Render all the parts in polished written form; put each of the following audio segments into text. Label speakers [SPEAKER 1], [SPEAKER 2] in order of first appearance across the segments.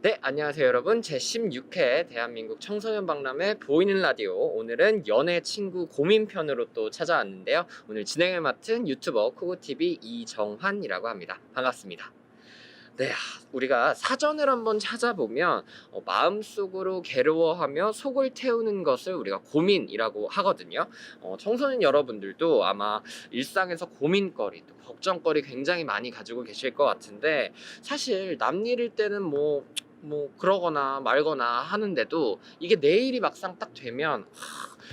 [SPEAKER 1] 네, 안녕하세요 여러분. 제16회 대한민국 청소년 박람회 보이는 라디오, 오늘은 연애 친구 고민편으로 또 찾아왔는데요. 오늘 진행을 맡은 유튜버 쿠구TV 이정환이라고 합니다. 반갑습니다. 네, 우리가 사전을 한번 찾아보면 마음속으로 괴로워하며 속을 태우는 것을 우리가 고민이라고 하거든요. 청소년 여러분들도 아마 일상에서 고민거리, 또 걱정거리 굉장히 많이 가지고 계실 것 같은데, 사실 남일일 때는 그러거나 말거나 하는데도 이게 내일이 막상 딱 되면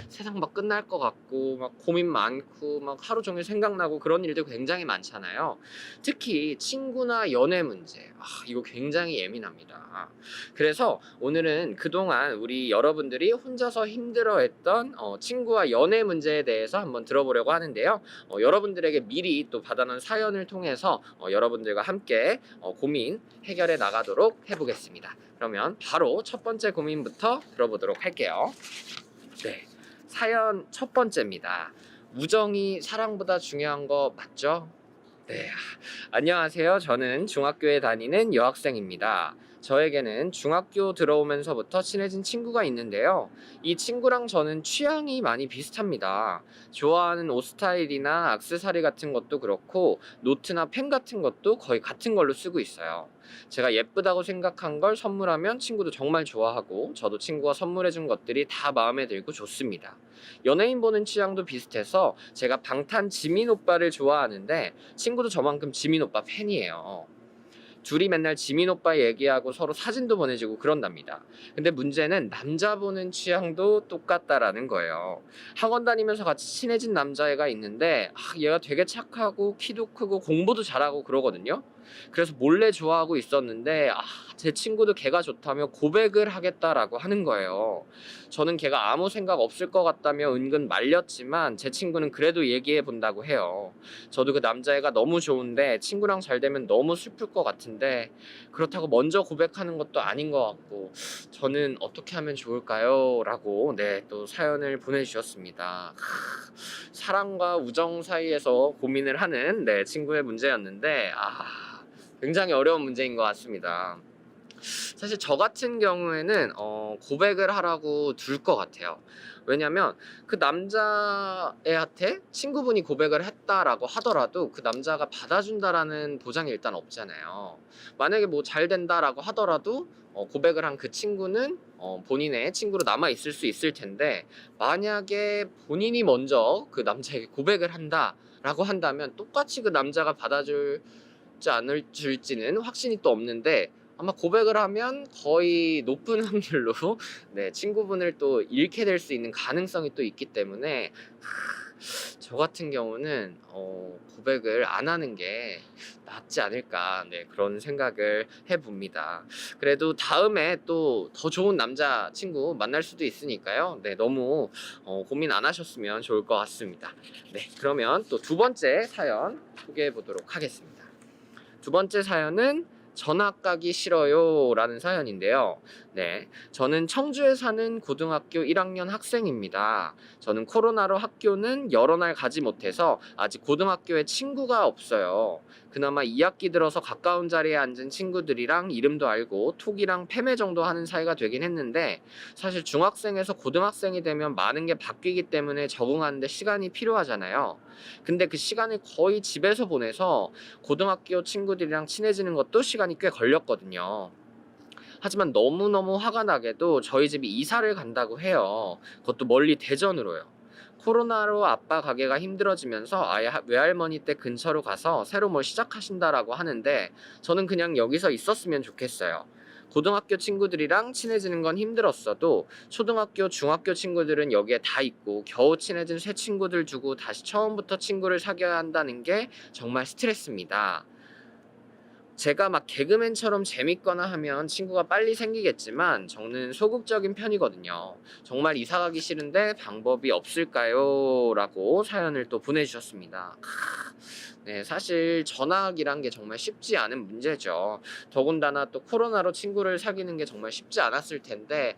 [SPEAKER 1] 세상 막 끝날 것 같고 막 고민 많고 막 하루 종일 생각나고 그런 일도 굉장히 많잖아요. 특히 친구나 연애 문제, 이거 굉장히 예민합니다. 그래서 오늘은 그동안 우리 여러분들이 혼자서 힘들어했던 친구와 연애 문제에 대해서 한번 들어보려고 하는데요. 여러분들에게 미리 또 받아놓은 사연을 통해서 여러분들과 함께 고민 해결해 나가도록 해보겠습니다. 그러면 바로 첫 번째 고민부터 들어보도록 할게요. 네, 사연 첫 번째입니다. 우정이 사랑보다 중요한 거 맞죠? 네, 안녕하세요. 저는 중학교에 다니는 여학생입니다. 저에게는 중학교 들어오면서부터 친해진 친구가 있는데요. 이 친구랑 저는 취향이 많이 비슷합니다. 좋아하는 옷 스타일이나 액세서리 같은 것도 그렇고, 노트나 펜 같은 것도 거의 같은 걸로 쓰고 있어요. 제가 예쁘다고 생각한 걸 선물하면 친구도 정말 좋아하고, 저도 친구가 선물해준 것들이 다 마음에 들고 좋습니다. 연예인 보는 취향도 비슷해서 제가 방탄 지민 오빠를 좋아하는데, 친구도 저만큼 지민 오빠 팬이에요. 둘이 맨날 지민 오빠 얘기하고 서로 사진도 보내주고 그런답니다. 근데 문제는 남자 보는 취향도 똑같다라는 거예요. 학원 다니면서 같이 친해진 남자애가 있는데, 얘가 되게 착하고 키도 크고 공부도 잘하고 그러거든요. 그래서 몰래 좋아하고 있었는데, 제 친구도 걔가 좋다며 고백을 하겠다라고 하는 거예요. 저는 걔가 아무 생각 없을 것 같다며 은근 말렸지만, 제 친구는 그래도 얘기해 본다고 해요. 저도 그 남자애가 너무 좋은데 친구랑 잘 되면 너무 슬플 것 같은데, 그렇다고 먼저 고백하는 것도 아닌 것 같고, 저는 어떻게 하면 좋을까요? 라고 또 사연을 보내주셨습니다. 사랑과 우정 사이에서 고민을 하는 친구의 문제였는데, 굉장히 어려운 문제인 것 같습니다. 사실 저 같은 경우에는 고백을 하라고 둘 것 같아요. 왜냐면 그 남자애한테 친구분이 고백을 했다라고 하더라도 그 남자가 받아준다라는 보장이 일단 없잖아요. 만약에 잘 된다라고 하더라도 고백을 한 그 친구는 본인의 친구로 남아 있을 수 있을 텐데, 만약에 본인이 먼저 그 남자에게 고백을 한다라고 한다면 똑같이 그 남자가 받아줄지 않을 줄지는 확신이 또 없는데, 아마 고백을 하면 거의 높은 확률로 친구분을 또 잃게 될 수 있는 가능성이 또 있기 때문에, 저 같은 경우는 고백을 안 하는 게 낫지 않을까, 그런 생각을 해봅니다. 그래도 다음에 또 더 좋은 남자친구 만날 수도 있으니까요. 너무 고민 안 하셨으면 좋을 것 같습니다. 그러면 또 두 번째 사연 소개해 보도록 하겠습니다. 두 번째 사연은 전학 가기 싫어요 라는 사연인데요. 저는 청주에 사는 고등학교 1학년 학생입니다. 저는 코로나로 학교는 여러 날 가지 못해서 아직 고등학교에 친구가 없어요. 그나마 2학기 들어서 가까운 자리에 앉은 친구들이랑 이름도 알고 톡이랑 패매 정도 하는 사이가 되긴 했는데, 사실 중학생에서 고등학생이 되면 많은 게 바뀌기 때문에 적응하는데 시간이 필요하잖아요. 근데 그 시간을 거의 집에서 보내서 고등학교 친구들이랑 친해지는 것도 시간이 꽤 걸렸거든요. 하지만 너무너무 화가 나게도 저희 집이 이사를 간다고 해요. 그것도 멀리 대전으로요. 코로나로 아빠 가게가 힘들어지면서 아예 외할머니 댁 근처로 가서 새로 뭘 시작하신다라고 하는데, 저는 그냥 여기서 있었으면 좋겠어요. 고등학교 친구들이랑 친해지는 건 힘들었어도 초등학교, 중학교 친구들은 여기에 다 있고, 겨우 친해진 새 친구들 두고 다시 처음부터 친구를 사귀어야 한다는 게 정말 스트레스입니다. 제가 막 개그맨처럼 재밌거나 하면 친구가 빨리 생기겠지만, 저는 소극적인 편이거든요. 정말 이사 가기 싫은데 방법이 없을까요? 라고 사연을 또 보내주셨습니다. 네, 사실 전학이란 게 정말 쉽지 않은 문제죠. 더군다나 또 코로나로 친구를 사귀는 게 정말 쉽지 않았을 텐데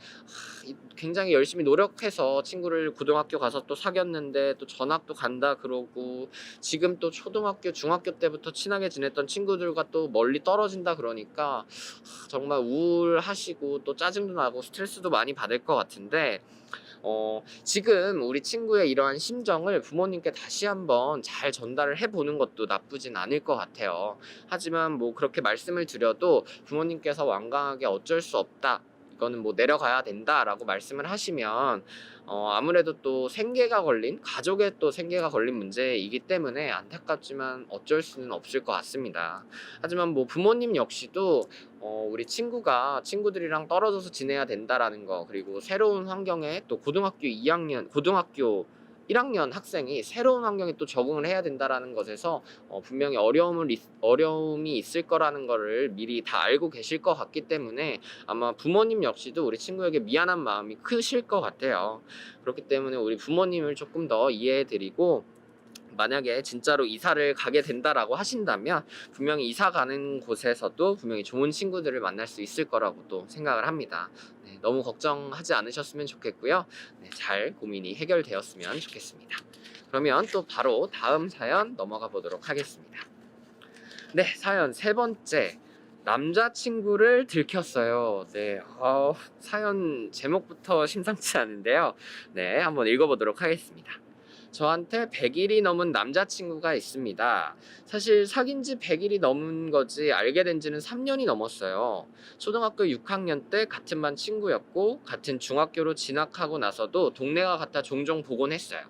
[SPEAKER 1] 굉장히 열심히 노력해서 친구를 고등학교 가서 또 사귀었는데 또 전학도 간다 그러고 지금 또 초등학교, 중학교 때부터 친하게 지냈던 친구들과 또 멀리 떨어진다 그러니까 정말 우울하시고 또 짜증도 나고 스트레스도 많이 받을 것 같은데 지금 우리 친구의 이러한 심정을 부모님께 다시 한번 잘 전달을 해보는 것도 나쁘진 않을 것 같아요. 하지만 뭐 그렇게 말씀을 드려도 부모님께서 완강하게 어쩔 수 없다, 이거는 뭐 내려가야 된다라고 말씀을 하시면 아무래도 또 생계가 걸린, 가족의 또 생계가 걸린 문제이기 때문에 안타깝지만 어쩔 수는 없을 것 같습니다. 하지만 뭐 부모님 역시도 우리 친구가 친구들이랑 떨어져서 지내야 된다라는 거, 그리고 새로운 환경에 또 고등학교 1학년 학생이 새로운 환경에 또 적응을 해야 된다라는 것에서 분명히 어려움이 있을 거라는 거를 미리 다 알고 계실 것 같기 때문에 아마 부모님 역시도 우리 친구에게 미안한 마음이 크실 것 같아요. 그렇기 때문에 우리 부모님을 조금 더 이해해 드리고, 만약에 진짜로 이사를 가게 된다라고 하신다면 분명히 이사 가는 곳에서도 분명히 좋은 친구들을 만날 수 있을 거라고 또 생각을 합니다. 네, 너무 걱정하지 않으셨으면 좋겠고요. 네, 잘 고민이 해결되었으면 좋겠습니다. 그러면 또 바로 다음 사연 넘어가 보도록 하겠습니다. 네, 사연 세 번째. 남자친구를 들켰어요. 네, 사연 제목부터 심상치 않은데요. 네, 한번 읽어보도록 하겠습니다. 저한테 100일이 넘은 남자친구가 있습니다. 사실 사귄 지 100일이 넘은 거지 알게 된 지는 3년이 넘었어요. 초등학교 6학년 때 같은 반 친구였고 같은 중학교로 진학하고 나서도 동네가 같아 종종 보곤 했어요.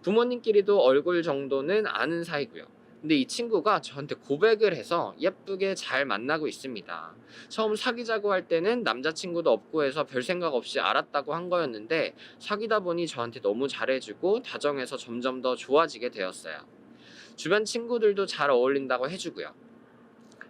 [SPEAKER 1] 부모님끼리도 얼굴 정도는 아는 사이고요. 근데 이 친구가 저한테 고백을 해서 예쁘게 잘 만나고 있습니다. 처음 사귀자고 할 때는 남자친구도 없고 해서 별 생각 없이 알았다고 한 거였는데 사귀다 보니 저한테 너무 잘해주고 다정해서 점점 더 좋아지게 되었어요. 주변 친구들도 잘 어울린다고 해주고요.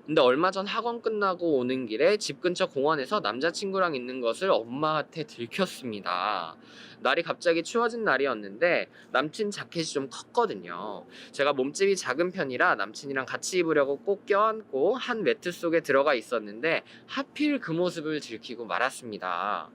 [SPEAKER 1] 근데 얼마 전 학원 끝나고 오는 길에 집 근처 공원에서 남자친구랑 있는 것을 엄마한테 들켰습니다. 날이 갑자기 추워진 날이었는데 남친 자켓이 좀 컸거든요. 제가 몸집이 작은 편이라 남친이랑 같이 입으려고 꼭 껴안고 한 매트 속에 들어가 있었는데 하필 그 모습을 들키고 말았습니다.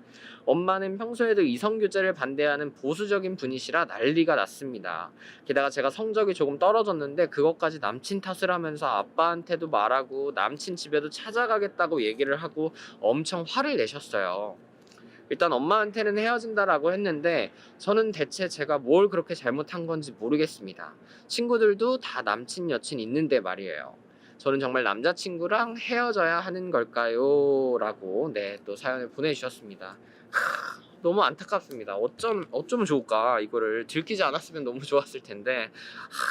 [SPEAKER 1] 엄마는 평소에도 이성교제를 반대하는 보수적인 분이시라 난리가 났습니다. 게다가 제가 성적이 조금 떨어졌는데 그것까지 남친 탓을 하면서 아빠한테도 말하고 남친 집에도 찾아가겠다고 얘기를 하고 엄청 화를 내셨어요. 일단 엄마한테는 헤어진다라고 했는데 저는 대체 제가 뭘 그렇게 잘못한 건지 모르겠습니다. 친구들도 다 남친 여친 있는데 말이에요. 저는 정말 남자친구랑 헤어져야 하는 걸까요? 라고 네, 또 사연을 보내주셨습니다. 너무 안타깝습니다. 어쩌면 좋을까? 이거를 들키지 않았으면 너무 좋았을 텐데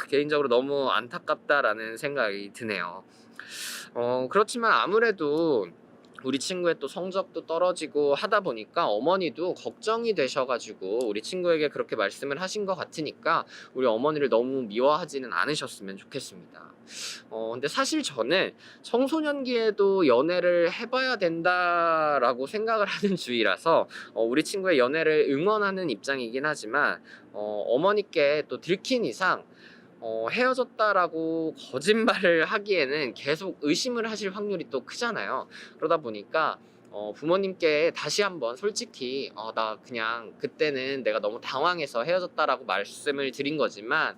[SPEAKER 1] 개인적으로 너무 안타깝다라는 생각이 드네요. 그렇지만 아무래도 우리 친구의 또 성적도 떨어지고 하다 보니까 어머니도 걱정이 되셔가지고 우리 친구에게 그렇게 말씀을 하신 것 같으니까 우리 어머니를 너무 미워하지는 않으셨으면 좋겠습니다. 근데 사실 저는 청소년기에도 연애를 해봐야 된다라고 생각을 하는 주의라서 우리 친구의 연애를 응원하는 입장이긴 하지만 어머니께 또 들킨 이상 헤어졌다라고 거짓말을 하기에는 계속 의심을 하실 확률이 또 크잖아요. 그러다 보니까 부모님께 다시 한번 솔직히 나 그냥 그때는 내가 너무 당황해서 헤어졌다라고 말씀을 드린 거지만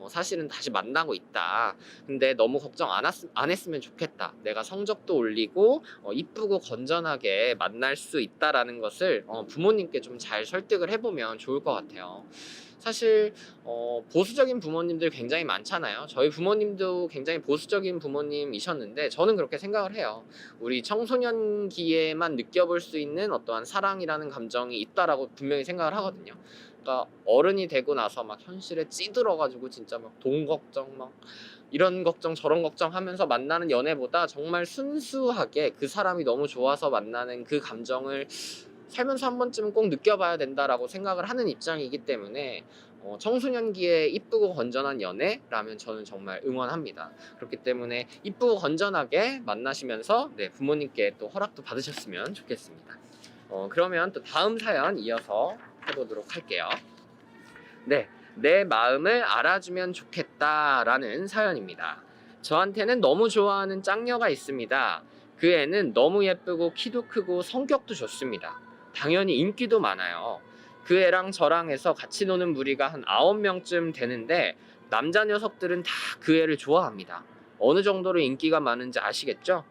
[SPEAKER 1] 사실은 다시 만나고 있다. 근데 너무 걱정 안 했으면 좋겠다. 내가 성적도 올리고 이쁘고 건전하게 만날 수 있다라는 것을 부모님께 좀 잘 설득을 해보면 좋을 것 같아요. 사실 보수적인 부모님들 굉장히 많잖아요. 저희 부모님도 굉장히 보수적인 부모님이셨는데 저는 그렇게 생각을 해요. 우리 청소년기에만 느껴볼 수 있는 어떠한 사랑이라는 감정이 있다라고 분명히 생각을 하거든요. 그러니까 어른이 되고 나서 막 현실에 찌들어가지고 진짜 막 돈 걱정 막 이런 걱정 저런 걱정 하면서 만나는 연애보다 정말 순수하게 그 사람이 너무 좋아서 만나는 그 감정을 살면서 한 번쯤은 꼭 느껴봐야 된다라고 생각을 하는 입장이기 때문에 청소년기에 이쁘고 건전한 연애라면 저는 정말 응원합니다. 그렇기 때문에 이쁘고 건전하게 만나시면서 네, 부모님께 또 허락도 받으셨으면 좋겠습니다. 그러면 또 다음 사연 이어서 해보도록 할게요. 네, 내 마음을 알아주면 좋겠다라는 사연입니다. 저한테는 너무 좋아하는 짝녀가 있습니다. 그 애는 너무 예쁘고 키도 크고 성격도 좋습니다. 당연히 인기도 많아요. 그 애랑 저랑 해서 같이 노는 무리가 한 9명쯤 되는데 남자 녀석들은 다 그 애를 좋아합니다. 어느 정도로 인기가 많은지 아시겠죠?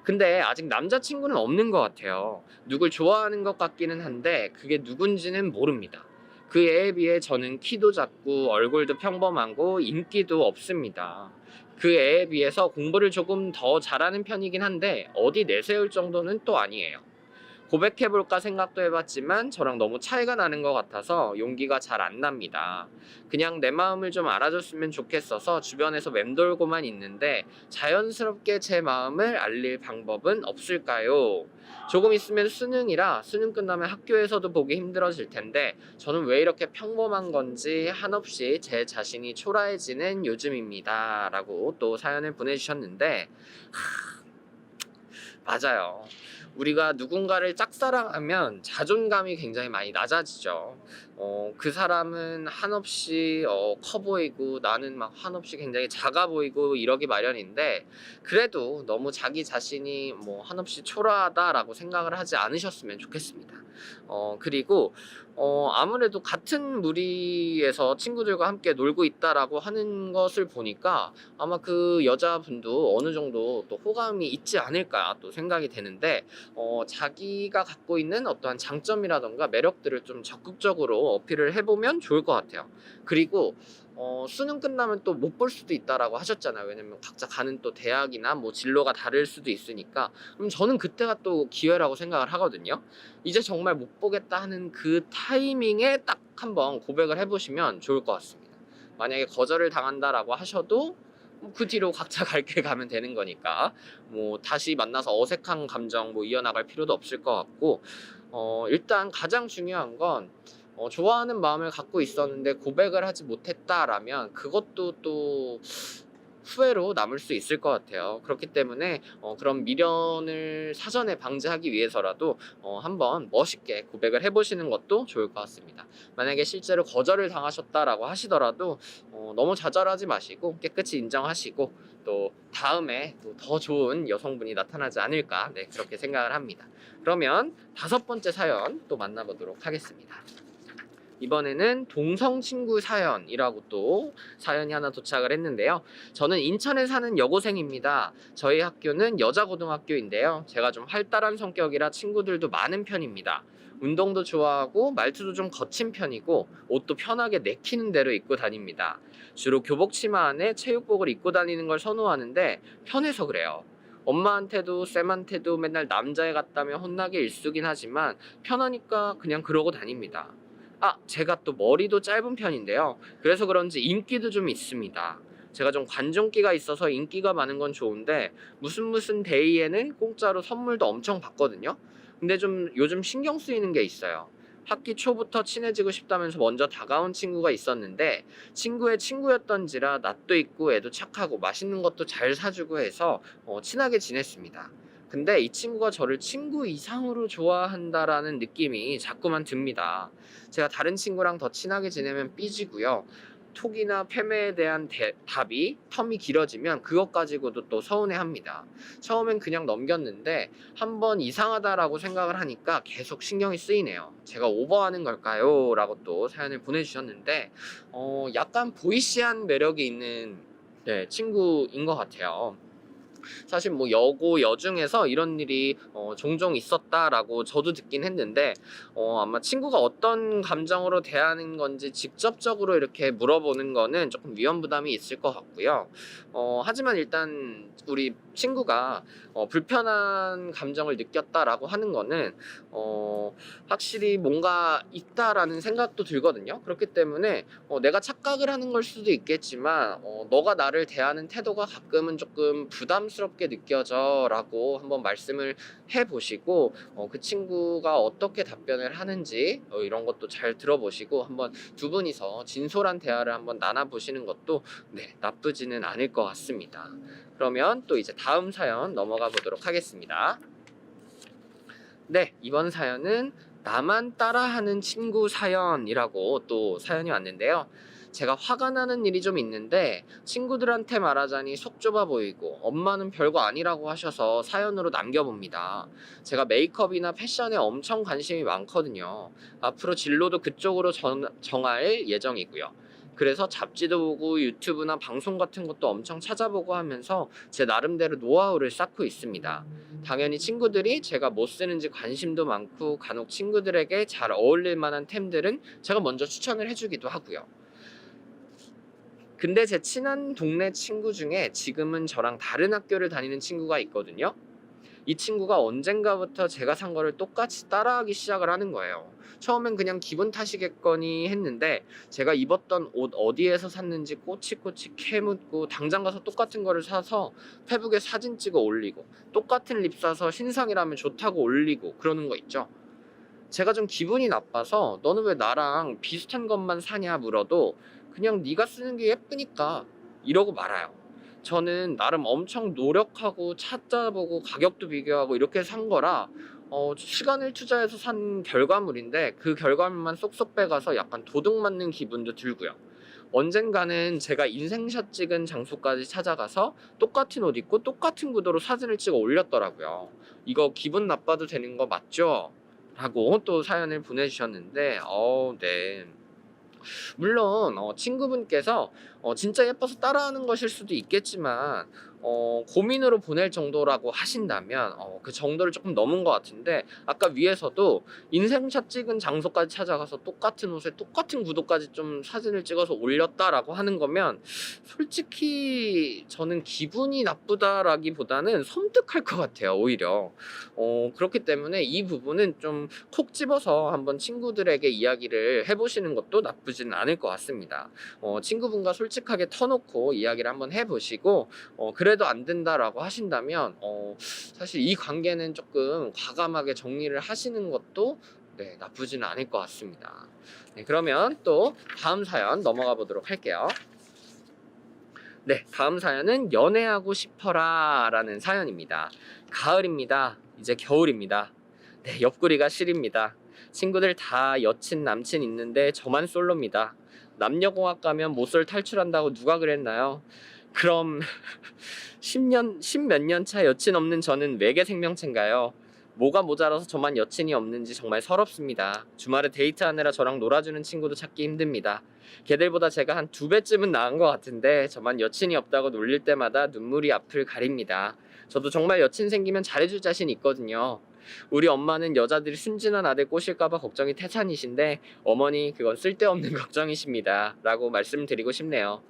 [SPEAKER 1] 근데 아직 남자친구는 없는 것 같아요. 누굴 좋아하는 것 같기는 한데 그게 누군지는 모릅니다. 그 애에 비해 저는 키도 작고 얼굴도 평범하고 인기도 없습니다. 그 애에 비해서 공부를 조금 더 잘하는 편이긴 한데 어디 내세울 정도는 또 아니에요. 고백해볼까 생각도 해봤지만 저랑 너무 차이가 나는 것 같아서 용기가 잘 안 납니다. 그냥 내 마음을 좀 알아줬으면 좋겠어서 주변에서 맴돌고만 있는데 자연스럽게 제 마음을 알릴 방법은 없을까요? 조금 있으면 수능이라 수능 끝나면 학교에서도 보기 힘들어질 텐데 저는 왜 이렇게 평범한 건지 한없이 제 자신이 초라해지는 요즘입니다. 라고 또 사연을 보내주셨는데 맞아요. 우리가 누군가를 짝사랑하면 자존감이 굉장히 많이 낮아지죠. 그 사람은 한없이 커 보이고 나는 막 한없이 굉장히 작아 보이고 이러기 마련인데 그래도 너무 자기 자신이 뭐 한없이 초라하다라고 생각을 하지 않으셨으면 좋겠습니다. 그리고 아무래도 같은 무리에서 친구들과 함께 놀고 있다라고 하는 것을 보니까 아마 그 여자분도 어느 정도 또 호감이 있지 않을까 또 생각이 되는데 자기가 갖고 있는 어떠한 장점이라던가 매력들을 좀 적극적으로 어필을 해보면 좋을 것 같아요. 그리고 수능 끝나면 또 못 볼 수도 있다라고 하셨잖아요. 왜냐면 각자 가는 또 대학이나 뭐 진로가 다를 수도 있으니까. 그럼 저는 그때가 또 기회라고 생각을 하거든요. 이제 정말 못 보겠다 하는 그 타이밍에 딱 한번 고백을 해보시면 좋을 것 같습니다. 만약에 거절을 당한다라고 하셔도 그 뒤로 각자 갈 길 가면 되는 거니까 뭐 다시 만나서 어색한 감정 뭐 이어나갈 필요도 없을 것 같고 일단 가장 중요한 건 좋아하는 마음을 갖고 있었는데 고백을 하지 못했다라면 그것도 또 후회로 남을 수 있을 것 같아요. 그렇기 때문에 그런 미련을 사전에 방지하기 위해서라도 한번 멋있게 고백을 해보시는 것도 좋을 것 같습니다. 만약에 실제로 거절을 당하셨다라고 하시더라도 너무 좌절하지 마시고 깨끗이 인정하시고 또 다음에 또 더 좋은 여성분이 나타나지 않을까 그렇게 생각을 합니다. 그러면 5번째 사연 또 만나보도록 하겠습니다. 이번에는 동성 친구 사연이라고 또 사연이 하나 도착을 했는데요. 저는 인천에 사는 여고생입니다. 저희 학교는 여자고등학교인데요. 제가 좀 활달한 성격이라 친구들도 많은 편입니다. 운동도 좋아하고 말투도 좀 거친 편이고 옷도 편하게 내키는 대로 입고 다닙니다. 주로 교복 치마 안에 체육복을 입고 다니는 걸 선호하는데 편해서 그래요. 엄마한테도 쌤한테도 맨날 남자애 같다며 혼나기 일쑤긴 하지만 편하니까 그냥 그러고 다닙니다. 제가 또 머리도 짧은 편인데요. 그래서 그런지 인기도 좀 있습니다. 제가 좀 관종기가 있어서 인기가 많은 건 좋은데 무슨 데이에는 공짜로 선물도 엄청 받거든요. 근데 좀 요즘 신경 쓰이는 게 있어요. 학기 초부터 친해지고 싶다면서 먼저 다가온 친구가 있었는데 친구의 친구였던지라 낯도 있고 애도 착하고 맛있는 것도 잘 사주고 해서 친하게 지냈습니다. 근데 이 친구가 저를 친구 이상으로 좋아한다라는 느낌이 자꾸만 듭니다. 제가 다른 친구랑 더 친하게 지내면 삐지고요. 톡이나 패매에 대한 답이 텀이 길어지면 그것 가지고도 또 서운해합니다. 처음엔 그냥 넘겼는데 한번 이상하다라고 생각을 하니까 계속 신경이 쓰이네요. 제가 오버하는 걸까요? 라고 또 사연을 보내주셨는데 약간 보이시한 매력이 있는 친구인 것 같아요. 사실 뭐 여고 여중에서 이런 일이 종종 있었다라고 저도 듣긴 했는데 아마 친구가 어떤 감정으로 대하는 건지 직접적으로 이렇게 물어보는 거는 조금 위험 부담이 있을 것 같고요. 하지만 일단 우리 친구가 불편한 감정을 느꼈다라고 하는 거는 확실히 뭔가 있다라는 생각도 들거든요. 그렇기 때문에 내가 착각을 하는 걸 수도 있겠지만 너가 나를 대하는 태도가 가끔은 조금 부담스럽게 느껴져 라고 한번 말씀을 해보시고 그 친구가 어떻게 답변을 하는지 이런 것도 잘 들어보시고 한번 두 분이서 진솔한 대화를 한번 나눠보시는 것도 나쁘지는 않을 것 같습니다. 그러면 또 이제 다음 사연 넘어가 보도록 하겠습니다. 이번 사연은 나만 따라하는 친구 사연이라고 또 사연이 왔는데요. 제가 화가 나는 일이 좀 있는데 친구들한테 말하자니 속 좁아 보이고 엄마는 별거 아니라고 하셔서 사연으로 남겨봅니다. 제가 메이크업이나 패션에 엄청 관심이 많거든요. 앞으로 진로도 그쪽으로 정할 예정이고요. 그래서 잡지도 보고 유튜브나 방송 같은 것도 엄청 찾아보고 하면서 제 나름대로 노하우를 쌓고 있습니다. 당연히 친구들이 제가 뭐 쓰는지 관심도 많고 간혹 친구들에게 잘 어울릴 만한 템들은 제가 먼저 추천을 해주기도 하고요. 근데 제 친한 동네 친구 중에 지금은 저랑 다른 학교를 다니는 친구가 있거든요. 이 친구가 언젠가부터 제가 산 거를 똑같이 따라하기 시작을 하는 거예요. 처음엔 그냥 기분 탓이겠거니 했는데 제가 입었던 옷 어디에서 샀는지 꼬치꼬치 캐묻고 당장 가서 똑같은 거를 사서 페북에 사진 찍어 올리고 똑같은 립 사서 신상이라면 좋다고 올리고 그러는 거 있죠. 제가 좀 기분이 나빠서 너는 왜 나랑 비슷한 것만 사냐 물어도 그냥 네가 쓰는 게 예쁘니까 이러고 말아요. 저는 나름 엄청 노력하고 찾아보고 가격도 비교하고 이렇게 산 거라 시간을 투자해서 산 결과물인데 그 결과물만 쏙쏙 빼가서 약간 도둑맞는 기분도 들고요. 언젠가는 제가 인생샷 찍은 장소까지 찾아가서 똑같은 옷 입고 똑같은 구도로 사진을 찍어 올렸더라고요. 이거 기분 나빠도 되는 거 맞죠? 라고 또 사연을 보내주셨는데 네. 물론 친구분께서 진짜 예뻐서 따라하는 것일 수도 있겠지만 고민으로 보낼 정도라고 하신다면 그 정도를 조금 넘은 것 같은데 아까 위에서도 인생샷 찍은 장소까지 찾아가서 똑같은 옷에 똑같은 구도까지 좀 사진을 찍어서 올렸다라고 하는 거면 솔직히 저는 기분이 나쁘다라기보다는 섬뜩할 것 같아요. 오히려 그렇기 때문에 이 부분은 좀 콕 집어서 한번 친구들에게 이야기를 해보시는 것도 나쁘지는 않을 것 같습니다. 친구분과 솔직하게 터놓고 이야기를 한번 해보시고 그래도 안 된다라고 하신다면 사실 이 관계는 조금 과감하게 정리를 하시는 것도 네, 나쁘지는 않을 것 같습니다. 네, 그러면 또 다음 사연 넘어가 보도록 할게요. 네, 다음 사연은 연애하고 싶어라 라는 사연입니다. 가을입니다. 이제 겨울입니다. 네, 옆구리가 시립니다. 친구들 다 여친 남친 있는데 저만 솔로입니다. 남녀공학 가면 모쏠 탈출한다고 누가 그랬나요? 그럼 10몇 년 차 여친 없는 저는 외계 생명체인가요? 뭐가 모자라서 저만 여친이 없는지 정말 서럽습니다. 주말에 데이트하느라 저랑 놀아주는 친구도 찾기 힘듭니다. 걔들보다 제가 한 2배쯤은 나은 것 같은데 저만 여친이 없다고 놀릴 때마다 눈물이 앞을 가립니다. 저도 정말 여친 생기면 잘해줄 자신 있거든요. 우리 엄마는 여자들이 순진한 아들 꼬실까봐 걱정이 태산이신데 어머니 그건 쓸데없는 걱정이십니다 라고 말씀드리고 싶네요.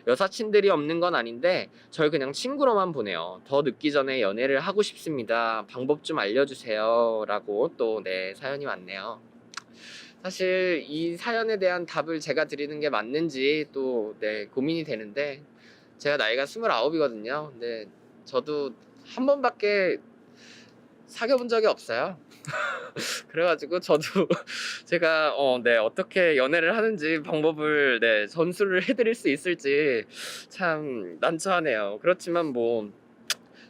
[SPEAKER 1] 여사친들이 없는 건 아닌데 절 그냥 친구로만 보내요. 더 늦기 전에 연애를 하고 싶습니다. 방법 좀 알려주세요 라고 또 네 사연이 왔네요. 사실 이 사연에 대한 답을 제가 드리는 게 맞는지 또 네 고민이 되는데 제가 나이가 29이거든요. 근데 저도 한 번밖에 사귀어 본 적이 없어요. 그래가지고 저도 제가 네 어떻게 연애를 하는지 방법을 네 전수를 해드릴 수 있을지 참 난처하네요. 그렇지만 뭐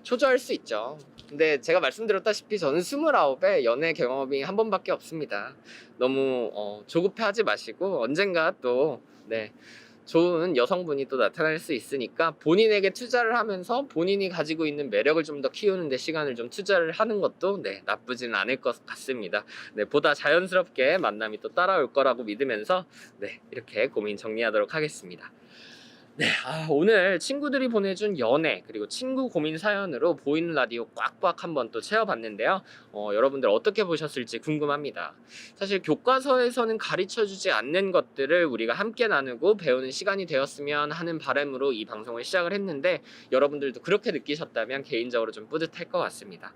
[SPEAKER 1] 초조할 수 있죠. 근데 제가 말씀드렸다시피 저는 29에 연애 경험이 한 번밖에 없습니다. 너무 조급해하지 마시고 언젠가 또 네 좋은 여성분이 또 나타날 수 있으니까 본인에게 투자를 하면서 본인이 가지고 있는 매력을 좀 더 키우는 데 시간을 좀 투자를 하는 것도 네 나쁘지는 않을 것 같습니다. 네 보다 자연스럽게 만남이 또 따라올 거라고 믿으면서 네 이렇게 고민 정리하도록 하겠습니다. 네, 오늘 친구들이 보내준 연애 그리고 친구 고민 사연으로 보이는 라디오 꽉꽉 한번 또 채워봤는데요. 여러분들 어떻게 보셨을지 궁금합니다. 사실 교과서에서는 가르쳐주지 않는 것들을 우리가 함께 나누고 배우는 시간이 되었으면 하는 바람으로 이 방송을 시작을 했는데 여러분들도 그렇게 느끼셨다면 개인적으로 좀 뿌듯할 것 같습니다.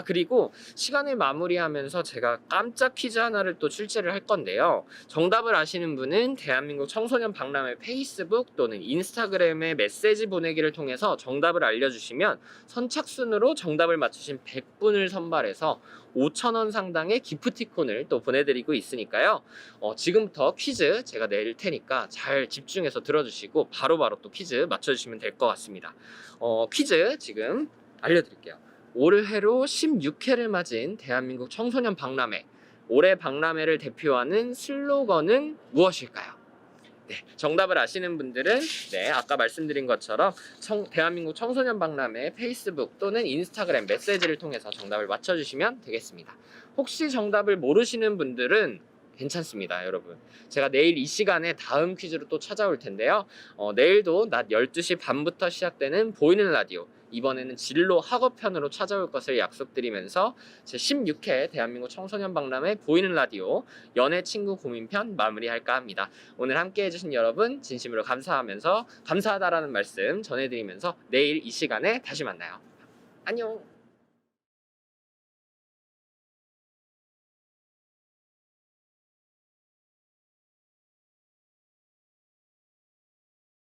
[SPEAKER 1] 그리고 시간을 마무리하면서 제가 깜짝 퀴즈 하나를 또 출제를 할 건데요. 정답을 아시는 분은 대한민국 청소년 박람회 페이스북 또는 인스타그램에 메시지 보내기를 통해서 정답을 알려주시면 선착순으로 정답을 맞추신 100분을 선발해서 5,000원 상당의 기프티콘을 또 보내드리고 있으니까요. 지금부터 퀴즈 제가 낼 테니까 잘 집중해서 들어주시고 바로바로 또 퀴즈 맞춰주시면 될 것 같습니다. 퀴즈 지금 알려드릴게요. 올해로 16회를 맞은 대한민국 청소년 박람회. 올해 박람회를 대표하는 슬로건은 무엇일까요? 네, 정답을 아시는 분들은 네, 아까 말씀드린 것처럼 대한민국 청소년 박람회 페이스북 또는 인스타그램 메시지를 통해서 정답을 맞춰주시면 되겠습니다. 혹시 정답을 모르시는 분들은 괜찮습니다, 여러분. 제가 내일 이 시간에 다음 퀴즈로 또 찾아올 텐데요. 내일도 낮 12시 반부터 시작되는 보이는 라디오, 이번에는 진로 학업편으로 찾아올 것을 약속드리면서 제 16회 대한민국 청소년 박람회 보이는 라디오 연애 친구 고민편 마무리할까 합니다. 오늘 함께 해주신 여러분 진심으로 감사하면서 감사하다라는 말씀 전해드리면서 내일 이 시간에 다시 만나요. 안녕.